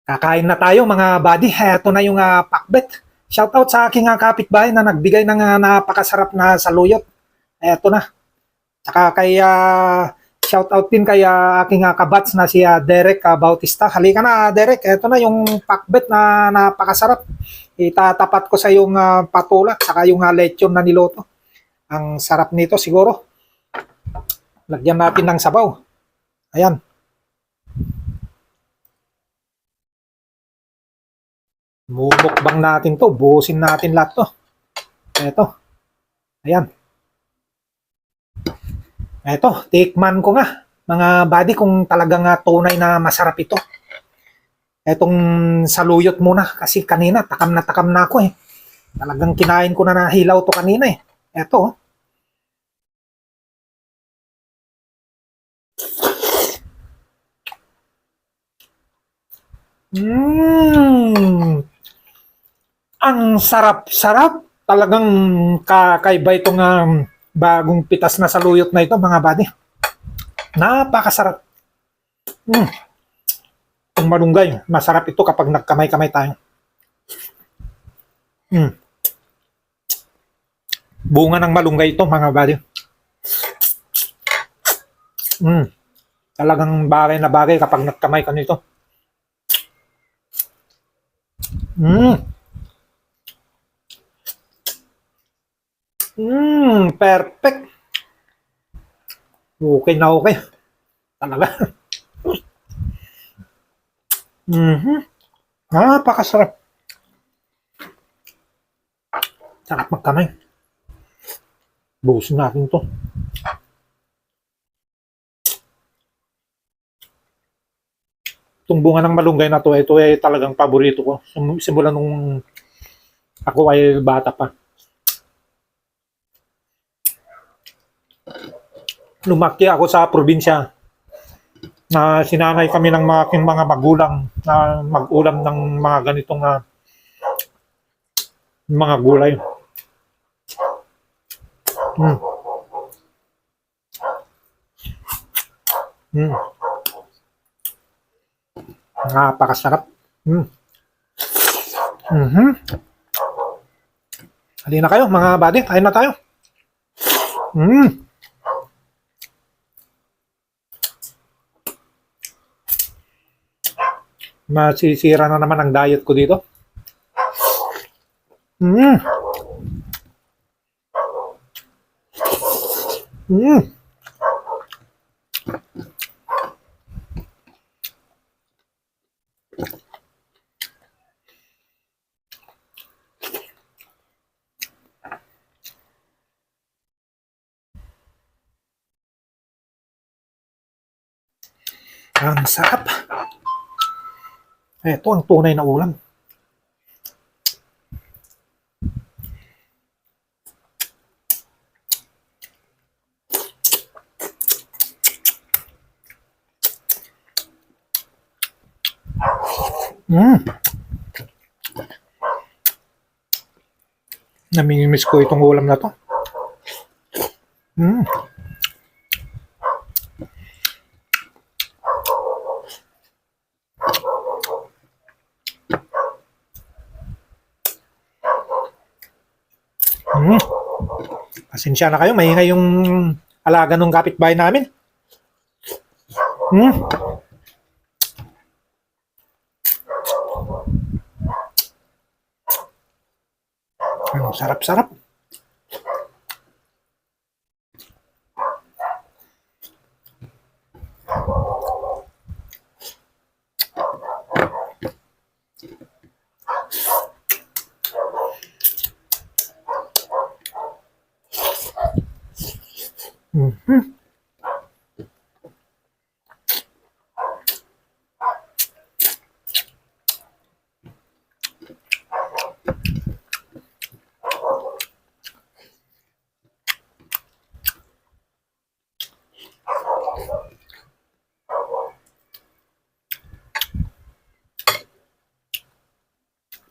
Kakain na tayo mga buddy. Eto na yung pakbet. Shoutout sa aking kapitbahay na nagbigay ng napakasarap na saluyot. Eto na. Tsaka kay shoutout din kay aking kabats na si Derek Bautista. Halika na Derek. Eto na yung pakbet na napakasarap. Itatapat ko sa yung patula saka yung lechon na niloto. Ang sarap nito siguro. Lagyan natin ng sabaw. Ayan. Mumukbang natin to. Buhusin natin lahat to. Eto. Ayan. Eto. Tikman ko nga. Mga buddy kung talagang tunay na masarap ito. Etong saluyot muna. Kasi kanina takam na ako eh. Talagang kinain ko na nahilaw to kanina eh. Eto. Ang sarap-sarap. Talagang kakaiba itong bagong pitas na saluyot na ito mga buddy. Napakasarap. Itong malunggay, masarap ito kapag nagkamay-kamay tayo. Bunga ng malunggay ito mga buddy. Talagang bagay na bagay kapag nagkamay ka nito. Perfect. Okay na okay. Talaga. Napakasarap. Sarap magkamay. Buhusin natin to. Itong bunga ng malunggay na to, ito ay talagang paborito ko. Simula nung ako ay bata pa. Lumaki ako sa probinsya na sinanay kami ng mga magulang na mag-ulam ng mga ganitong mga gulay. Napakasarap. Halina kayo mga buddy, kain na tayo. Masisira na naman ang diet ko dito. Ang sarap. Ito ang tunay na ulam. Namimiss ko itong ulam na to. Pasensya na kayo, maingay yung alaga ng kapitbahay namin. Ang sarap-sarap.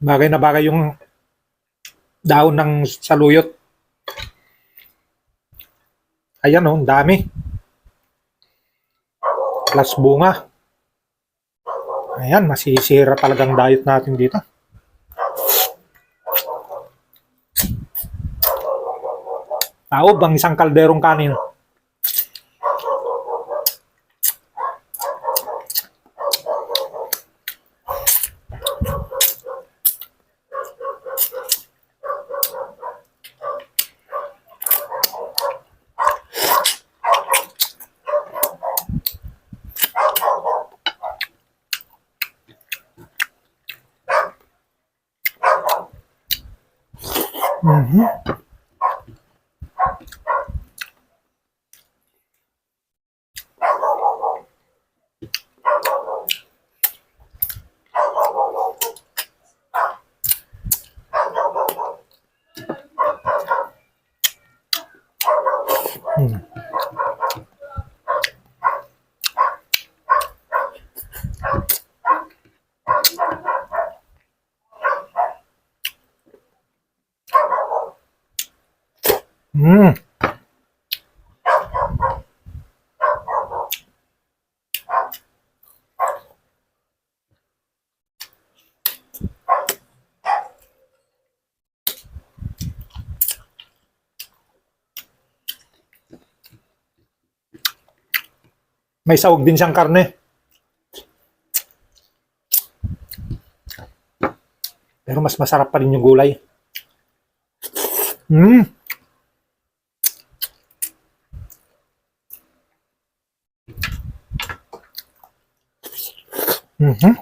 Bagay na bagay yung daon ng saluyot. Ayan oh, dami. Plus bunga. Ayan, masisira talagang diet natin dito. Taob ang isang kalderong kanin. Mhm. Hmm. Hmm. May sahog din siyang karne. Pero mas masarap pa rin yung gulay. Hmm. Mhm.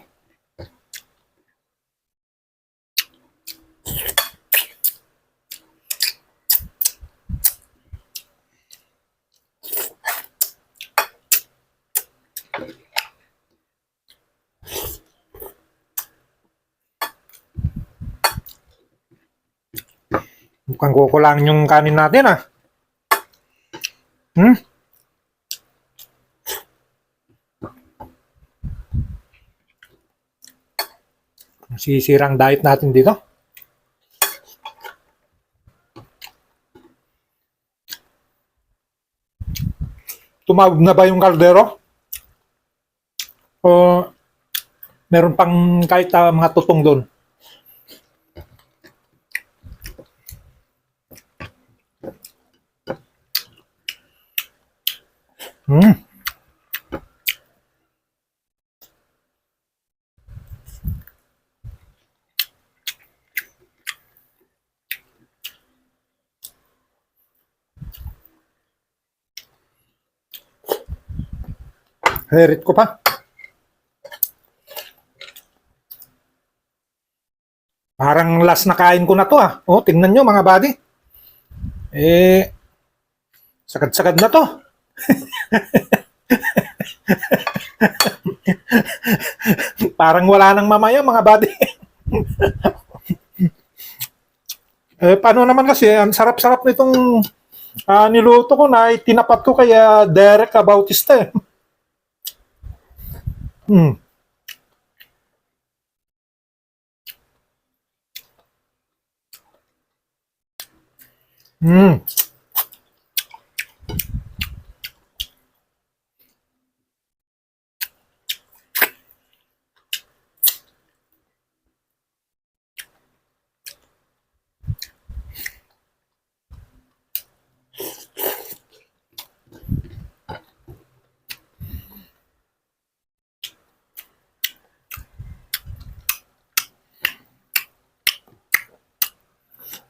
Mukhang kukulang yung kanin natin ah. Hmm? Sisirang diet natin dito. Tumawag na ba yung kaldero? O meron pang kahit mga tutong doon? Hmm. Herit ko pa. Parang last na kain ko na to ah. Oh, tingnan nyo mga buddy. Eh, sagad-sagad na to. Parang wala nang mamaya mga buddy. Paano naman kasi, ang sarap-sarap nitong niluto ko na tinapat ko kaya Derek Abautista eh. Hmm. Hmm.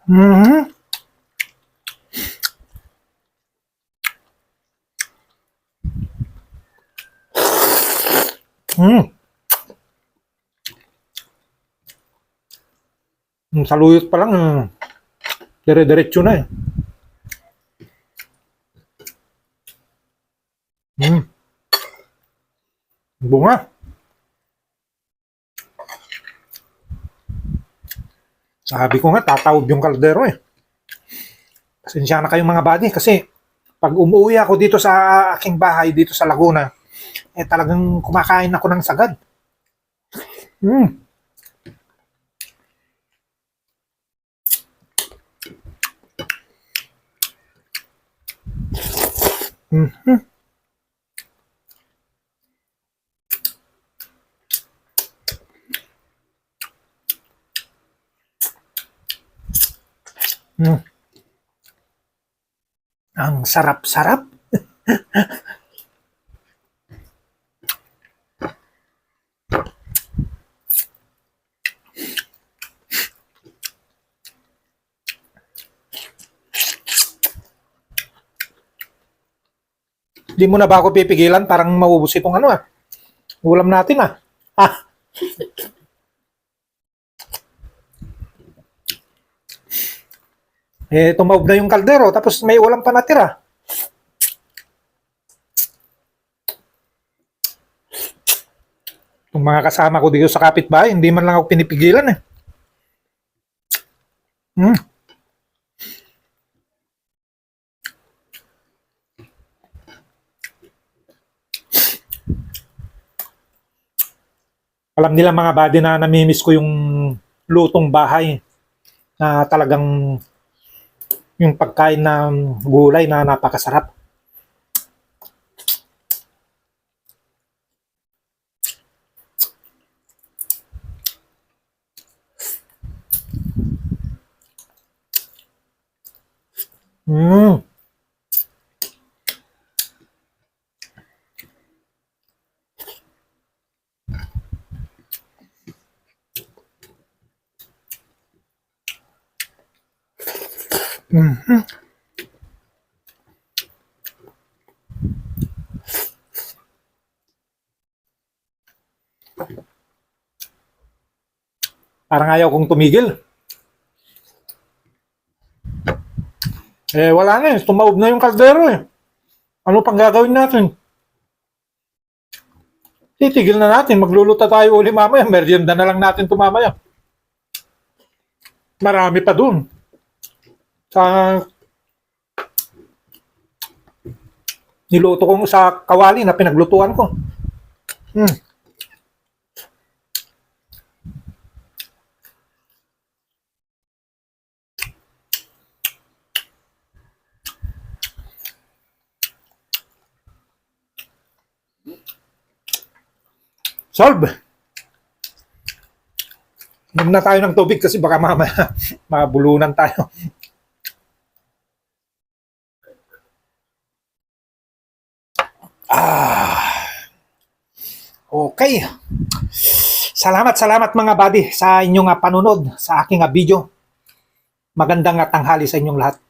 Mhm. Hmm. Saluyot pa lang, dire-diretso na eh. Hmm. Bunga. Sabi ko nga, tatawid yung kaldero eh. Pasensya na kayong mga buddy kasi pag umuwi ako dito sa aking bahay dito sa Laguna, talagang kumakain ako ng sagad. Hmm. Hmm. Mm, ang sarap-sarap. Di mo na ba ako pipigilan? Parang maubos itong ano ah. Ulam natin ah. Ah, tumawag na yung kaldero tapos may ulam pa natira. Yung mga kasama ko dito sa kapitbahay, hindi man lang ako pinipigilan eh. Hmm. Alam nila mga buddy na namimiss ko yung lutong bahay na talagang yung pagkain ng gulay na napakasarap. Mm. Mm. Parang ayaw kong tumigil. Wala na eh. Tumawag na yung kaldero eh. Ano pang gagawin natin? Titigil na natin. Magluluto tayo uli mamaya. Merienda na lang natin tumamaya. Marami pa dun. Sa niluto ko sa kawali na pinaglutuan ko. Hmm. Solve. Inom na tayo ng tubig kasi baka mamaya mabulunan tayo. Okay. Salamat mga buddy sa inyong panunod sa aking video. Magandang tanghali sa inyong lahat.